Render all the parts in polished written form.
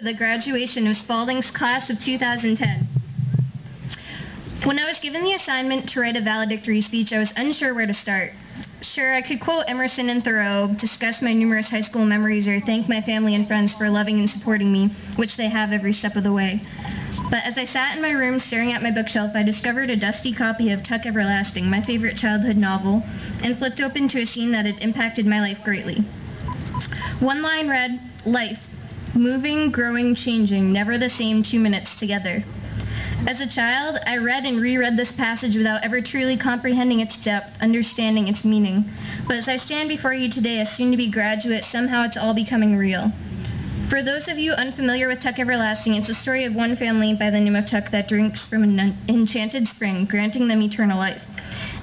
The graduation of Spaulding's class of 2010. When I was given the assignment to write a valedictory speech, I was unsure where to start. Sure, I could quote Emerson and Thoreau, discuss my numerous high school memories, or thank my family and friends for loving and supporting me, which they have every step of the way. But as I sat in my room staring at my bookshelf, I discovered a dusty copy of Tuck Everlasting, my favorite childhood novel, and flipped open to a scene that had impacted my life greatly. One line read, "Life. Moving, growing, changing, never the same 2 minutes together." As a child, I read and reread this passage without ever truly comprehending its depth, understanding its meaning. But as I stand before you today, a soon-to-be graduate, somehow it's all becoming real. For those of you unfamiliar with Tuck Everlasting, it's a story of one family by the name of Tuck that drinks from an enchanted spring, granting them eternal life.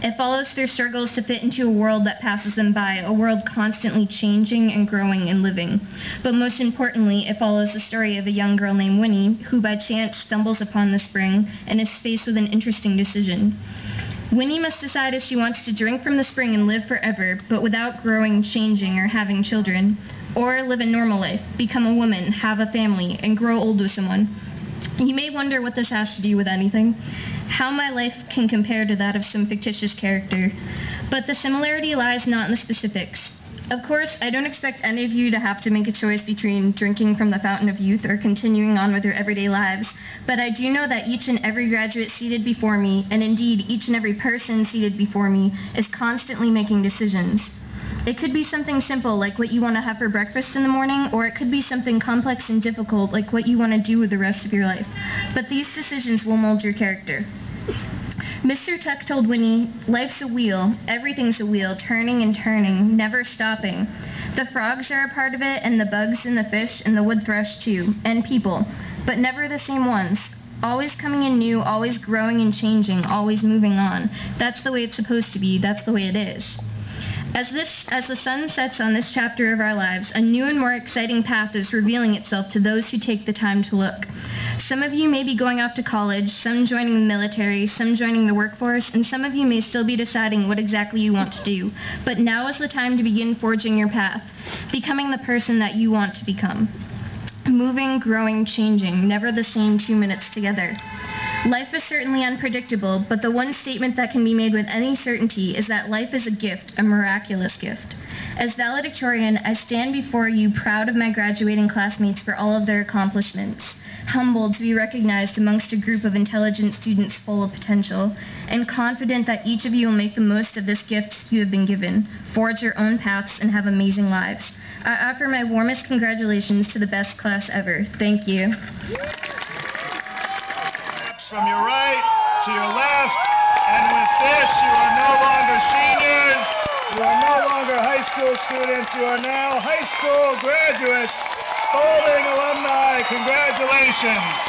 It follows their struggles to fit into a world that passes them by, a world constantly changing and growing and living. But most importantly, it follows the story of a young girl named Winnie, who by chance stumbles upon the spring and is faced with an interesting decision. Winnie must decide if she wants to drink from the spring and live forever, but without growing, changing, or having children, or live a normal life, become a woman, have a family, and grow old with someone. You may wonder what this has to do with anything, how my life can compare to that of some fictitious character, but the similarity lies not in the specifics. Of course, I don't expect any of you to have to make a choice between drinking from the fountain of youth or continuing on with your everyday lives, but I do know that each and every graduate seated before me, and indeed each and every person seated before me, is constantly making decisions. It could be something simple, like what you want to have for breakfast in the morning, or it could be something complex and difficult, like what you want to do with the rest of your life. But these decisions will mold your character. Mr. Tuck told Winnie, "Life's a wheel, everything's a wheel, turning and turning, never stopping. The frogs are a part of it, and the bugs and the fish and the wood thrush too, and people, but never the same ones. Always coming in new, always growing and changing, always moving on. That's the way it's supposed to be, that's the way it is." As the sun sets on this chapter of our lives, a new and more exciting path is revealing itself to those who take the time to look. Some of you may be going off to college, some joining the military, some joining the workforce, and some of you may still be deciding what exactly you want to do. But now is the time to begin forging your path, becoming the person that you want to become. Moving, growing, changing, never the same 2 minutes together. Life is certainly unpredictable, but the one statement that can be made with any certainty is that life is a gift, a miraculous gift. As valedictorian, I stand before you proud of my graduating classmates for all of their accomplishments, humbled to be recognized amongst a group of intelligent students full of potential, and confident that each of you will make the most of this gift you have been given, forge your own paths, and have amazing lives. I offer my warmest congratulations to the best class ever. Thank you. From your right to your left, and with this, you are no longer seniors, you are no longer high school students, you are now high school graduates, Spaulding alumni. Congratulations.